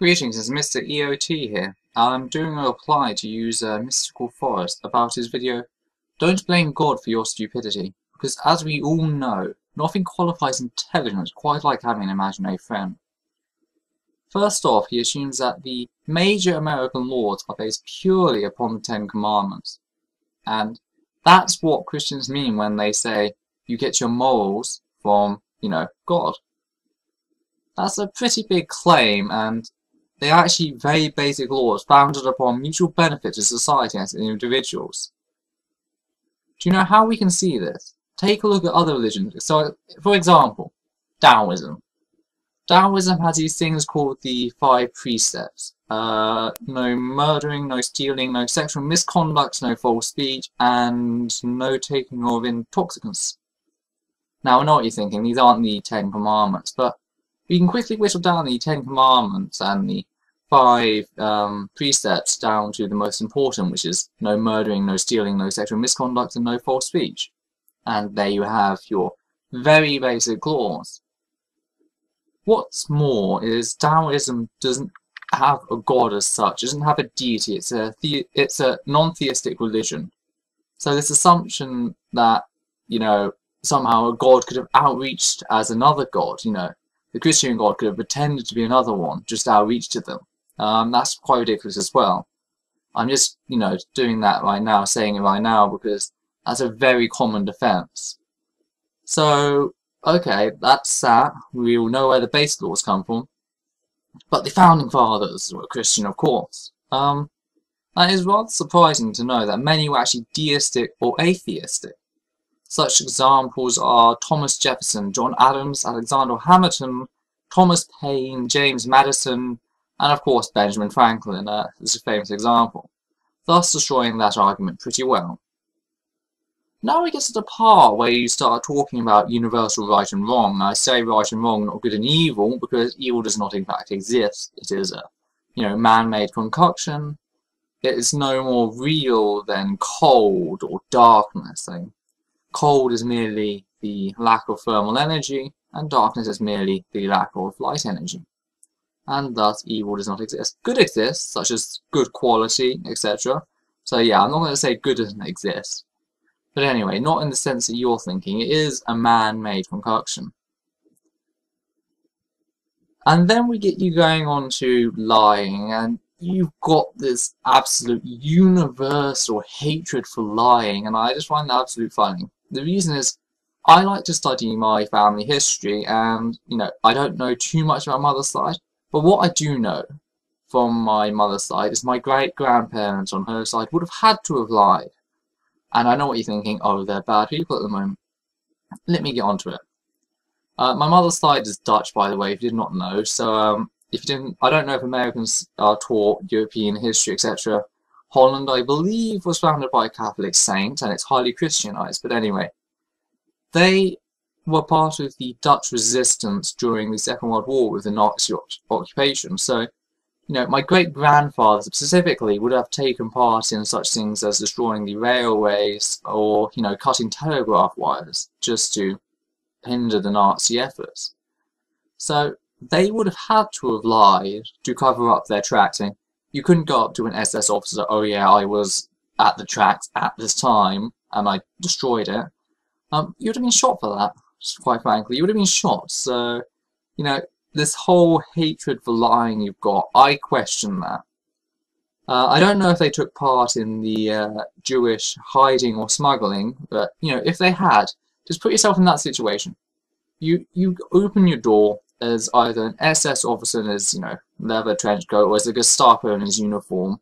Greetings, it's Mr. EOT here. I'm doing a reply to user mysticalforest about his video, Don't Blame God for Your Stupidity, because as we all know, nothing qualifies intelligence quite like having an imaginary friend. First off, he assumes that the major American laws are based purely upon the Ten Commandments. And that's what Christians mean when they say you get your morals from, God. That's a pretty big claim, and they are actually very basic laws founded upon mutual benefit to society and to individuals. Do you know how we can see this? Take a look at other religions. So, for example, Taoism. Taoism has these things called the 5 precepts. No murdering, no stealing, no sexual misconduct, no false speech, and no taking of intoxicants. Now, I know what you're thinking, these aren't the 10 Commandments, but we can quickly whittle down the 10 Commandments and the 5 precepts down to the most important, which is no murdering, no stealing, no sexual misconduct, and no false speech. And there you have your very basic laws. What's more is Taoism doesn't have a god as such, it doesn't have a deity, it's a non-theistic religion. So this assumption that, somehow a god could have outreached as another god, the Christian god could have pretended to be another one, just outreached to them. That's quite ridiculous as well. I'm just, doing that right now, saying it right now, because that's a very common defense. So, okay, that's that. We all know where the base laws come from. But the founding fathers were Christian, of course. That is rather surprising to know that many were actually deistic or atheistic. Such examples are Thomas Jefferson, John Adams, Alexander Hamilton, Thomas Paine, James Madison, and of course Benjamin Franklin is a famous example, thus destroying that argument pretty well. Now we get to the part where you start talking about universal right and wrong. I say right and wrong, not good and evil, because evil does not in fact exist. It is a, man-made concoction. It is no more real than cold or darkness. Cold is merely the lack of thermal energy, and darkness is merely the lack of light energy. And thus evil does not exist. Good exists, such as good quality, etc. So yeah, I'm not going to say good doesn't exist. But anyway, not in the sense that you're thinking. It is a man-made concoction. And then we get you going on to lying, and you've got this absolute universal hatred for lying, and I just find that absolutely funny. The reason is, I like to study my family history, and, I don't know too much about my mother's side, but what I do know from my mother's side is my great-grandparents on her side would have had to have lied. And I know what you're thinking, oh, they're bad people at the moment. Let me get onto it. My mother's side is Dutch, by the way, if you did not know, so if you didn't, I don't know if Americans are taught European history, etc. Holland, I believe, was founded by a Catholic saint, and it's highly Christianized, but anyway. They were part of the Dutch resistance during the Second World War with the Nazi occupation, so, my great-grandfather specifically would have taken part in such things as destroying the railways or, cutting telegraph wires just to hinder the Nazi efforts. So they would have had to have lied to cover up their tracks. You couldn't go up to an SS officer, oh yeah, I was at the tracks at this time and I destroyed it. You would have been shot for that, quite frankly. You would have been shot. So, this whole hatred for lying you've got, I question that. I don't know if they took part in the Jewish hiding or smuggling, but, if they had, just put yourself in that situation. You open your door as either an SS officer in his, leather trench coat, or as a Gestapo in his uniform,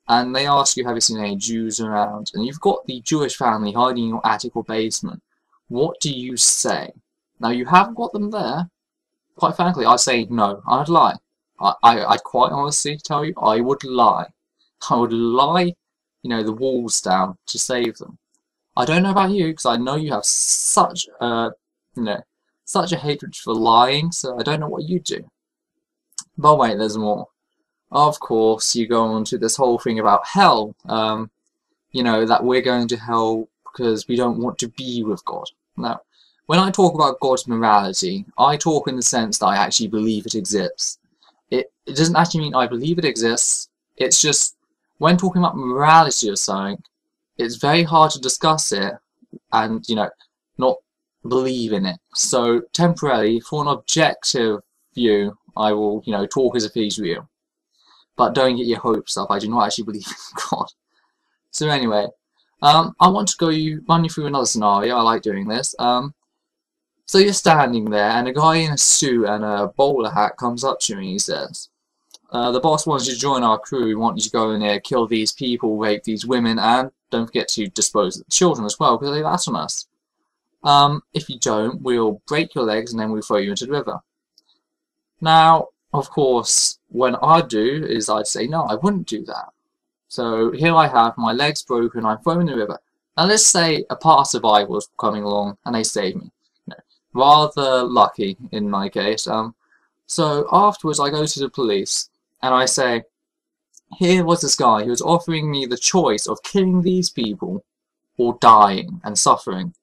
and they ask you, have you seen any Jews around? And you've got the Jewish family hiding in your attic or basement. What do you say? Now, you haven't got them there. Quite frankly, I'd say no, I'd lie. I'd quite honestly tell you, I would lie. I would lie, the walls down to save them. I don't know about you, because I know you have such a, such a hatred for lying, so I don't know what you do. But wait, there's more. Of course, you go on to this whole thing about hell. That we're going to hell because we don't want to be with God. Now, when I talk about God's morality, I talk in the sense that I actually believe it exists. It doesn't actually mean I believe it exists. It's just, when talking about morality or something, it's very hard to discuss it and, not believe in it. So, temporarily, for an objective view, I will, talk as if he's real. But don't get your hopes up, I do not actually believe in God. So anyway, I want to run you through another scenario. I like doing this. So you're standing there, and a guy in a suit and a bowler hat comes up to you and he says, the boss wants you to join our crew. We want you to go in there, kill these people, rape these women, and don't forget to dispose of the children as well, because they rat on us. If you don't, we'll break your legs and then we'll throw you into the river. Now, of course, when I'd do is I'd say, no, I wouldn't do that. So here I have my legs broken, I'm thrown in the river. Now let's say a passerby was coming along and they saved me. Rather lucky in my case. So afterwards I go to the police and I say, here was this guy who was offering me the choice of killing these people or dying and suffering.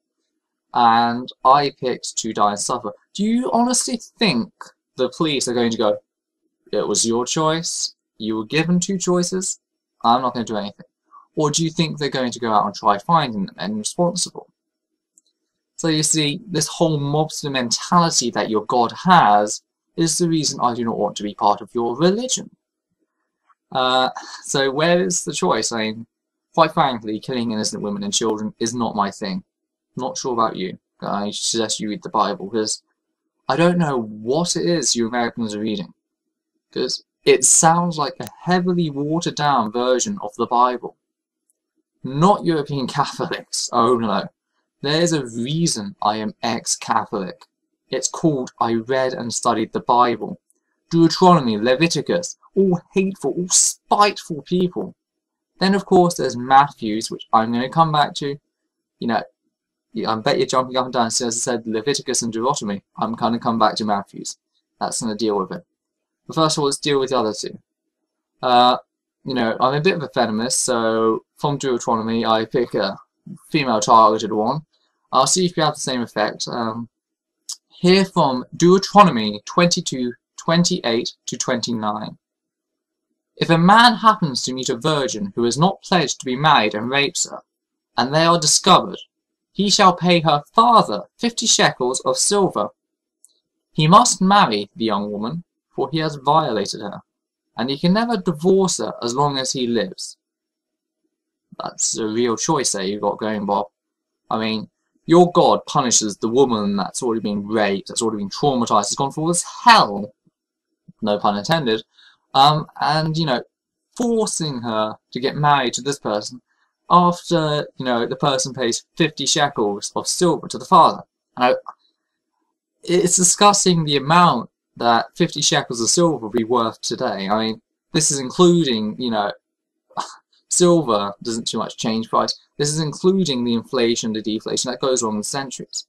And I picked to die and suffer. Do you honestly think the police are going to go, it was your choice, you were given two choices, I'm not going to do anything? Or do you think they're going to go out and try finding them and responsible? So you see, this whole mobster mentality that your God has is the reason I do not want to be part of your religion. So where is the choice? I mean, quite frankly, killing innocent women and children is not my thing. Not sure about you. I suggest you read the Bible, because I don't know what it is you Americans are reading. Because it sounds like a heavily watered down version of the Bible. Not European Catholics. Oh no. There's a reason I am ex-Catholic. It's called I read and studied the Bible. Deuteronomy, Leviticus, all hateful, all spiteful people. Then of course there's Matthews, which I'm going to come back to. I bet you're jumping up and down as I said Leviticus and Deuteronomy. I'm going to come back to Matthews. That's going to deal with it. But first of all, let's deal with the other two. I'm a bit of a feminist, so from Deuteronomy I pick a female targeted one. I'll see if you have the same effect. Here from Deuteronomy 22:28 to 29. If a man happens to meet a virgin who is not pledged to be married and rapes her, and they are discovered, he shall pay her father 50 shekels of silver. He must marry the young woman, for he has violated her, and he can never divorce her as long as he lives. That's a real choice there you've got going, Bob. I mean, your God punishes the woman that's already been raped, that's already been traumatized, has gone through all this hell, no pun intended, and, forcing her to get married to this person after, the person pays 50 shekels of silver to the father. And it's discussing the amount that 50 shekels of silver would be worth today. I mean, this is including, silver doesn't too much change price. This is including the inflation, the deflation that goes on in centuries.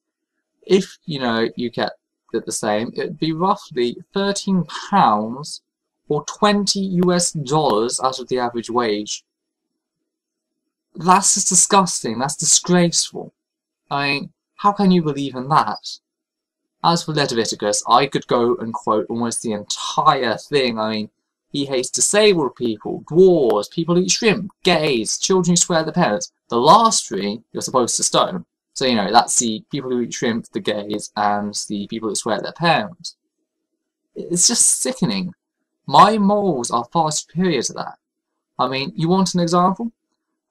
If, you kept it the same, it would be roughly £13 or $20 out of the average wage. That's just disgusting. That's disgraceful. I mean, how can you believe in that? As for Leviticus, I could go and quote almost the entire thing. I mean, he hates disabled people, dwarves, people who eat shrimp, gays, children who swear at their parents. The last three you're supposed to stone. So, that's the people who eat shrimp, the gays, and the people who swear at their parents. It's just sickening. My morals are far superior to that. I mean, you want an example?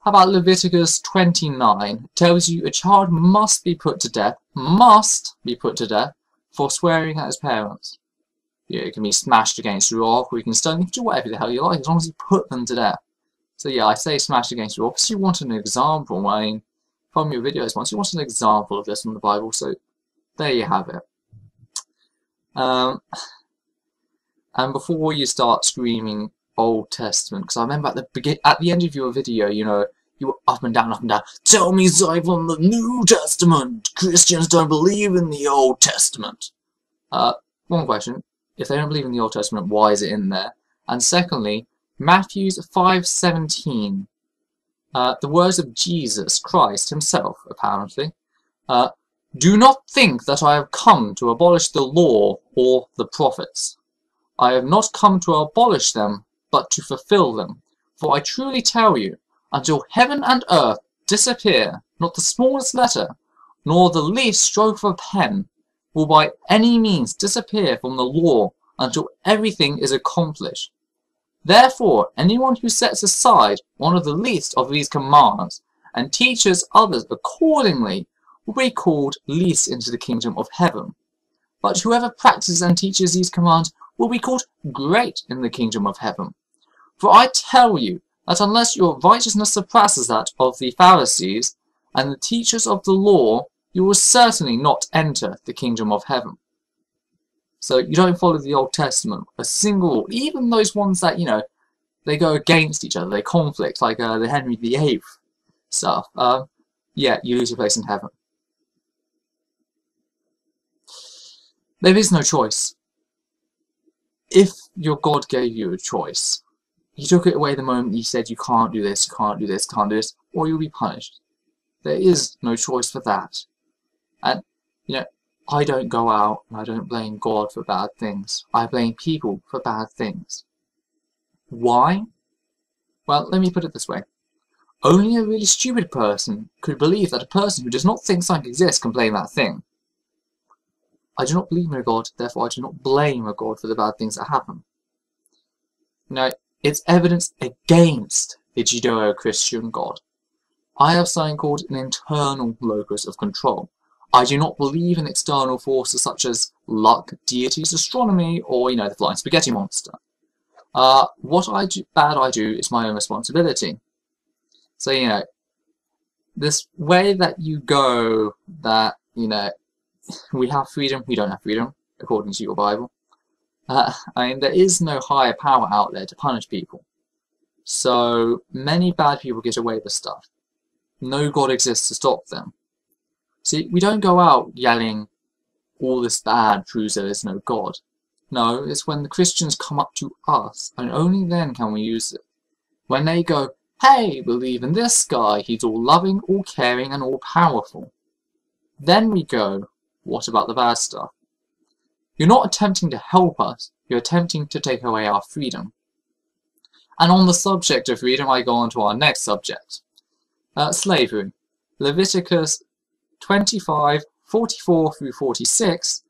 How about Leviticus 29? It tells you a child must be put to death, for swearing at his parents. Yeah, it can be smashed against a rock, or you can stone, you can do whatever the hell you like, as long as you put them to death. So yeah, I say smashed against a rock, because you want an example. I mean, from your videos once, you want an example of this from the Bible, so there you have it. And before you start screaming Old Testament, because I remember at the end of your video, you were up and down, tell me something from the New Testament. Christians don't believe in the Old Testament. One question. If they don't believe in the Old Testament, why is it in there? And secondly, Matthew 5:17. The words of Jesus Christ himself, apparently. Do not think that I have come to abolish the law or the prophets. I have not come to abolish them, but to fulfill them. For I truly tell you, until heaven and earth disappear, not the smallest letter, nor the least stroke of a pen, will by any means disappear from the law until everything is accomplished. Therefore, anyone who sets aside one of the least of these commands and teaches others accordingly will be called least into the kingdom of heaven. But whoever practices and teaches these commands will be called great in the kingdom of heaven. For I tell you that unless your righteousness surpasses that of the Pharisees and the teachers of the law, you will certainly not enter the kingdom of heaven. So you don't follow the Old Testament, a single, even those ones that, they go against each other, they conflict, like the Henry VIII stuff. Yeah, you lose your place in heaven. There is no choice. If your God gave you a choice, He took it away the moment He said you can't do this, you can't do this, can't do this, or you'll be punished. There is no choice for that. And, I don't go out and I don't blame God for bad things. I blame people for bad things. Why? Well, let me put it this way. Only a really stupid person could believe that a person who does not think something exists can blame that thing. I do not believe in a God, therefore I do not blame a God for the bad things that happen. It's evidence against the Judeo-Christian God. I have something called an internal locus of control. I do not believe in external forces such as luck, deities, astronomy, or, the flying spaghetti monster. What bad I do is my own responsibility. So, this way that you go that, we have freedom, we don't have freedom, according to your Bible. There is no higher power out there to punish people. So, many bad people get away with stuff. No God exists to stop them. See, we don't go out yelling, all this bad proves there is no God. No, it's when the Christians come up to us, and only then can we use it. When they go, hey, believe in this guy, he's all loving, all caring, and all powerful. Then we go, what about the bad stuff? You're not attempting to help us, you're attempting to take away our freedom. And on the subject of freedom, I go on to our next subject. Slavery. Leviticus 25:44-46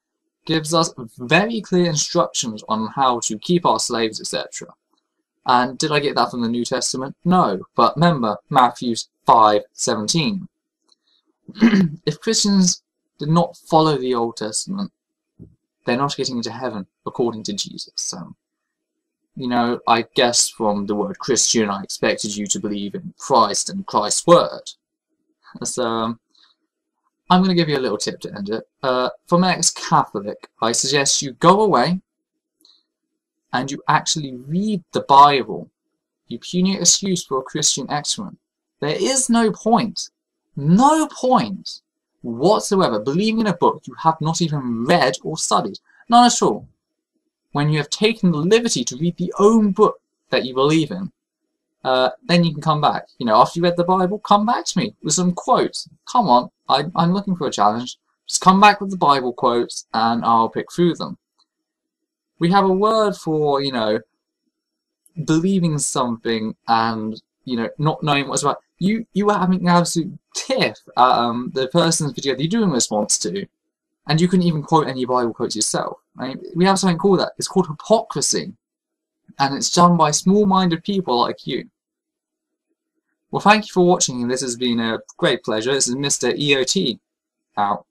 gives us very clear instructions on how to keep our slaves, etc. And did I get that from the New Testament? No, but remember Matthew 5:17. If Christians did not follow the Old Testament, they're not getting into heaven, according to Jesus. So, I guess from the word Christian, I expected you to believe in Christ and Christ's word. So, I'm going to give you a little tip to end it. From an ex-Catholic, I suggest you go away and you actually read the Bible. You puny excuse for a Christian excrement. There is no point whatsoever believing in a book you have not even read or studied. None at all. When you have taken the liberty to read the own book that you believe in, then you can come back. After you read the Bible, come back to me with some quotes. Come on, I'm looking for a challenge. Just come back with the Bible quotes and I'll pick through them. We have a word for, believing something and, not knowing what it's about. You were having an absolute tiff at the person's video that you do in response to, and you couldn't even quote any Bible quotes yourself. We have something called that. It's called hypocrisy, and it's done by small-minded people like you. Well, thank you for watching, and this has been a great pleasure. This is Mr. EOT, out.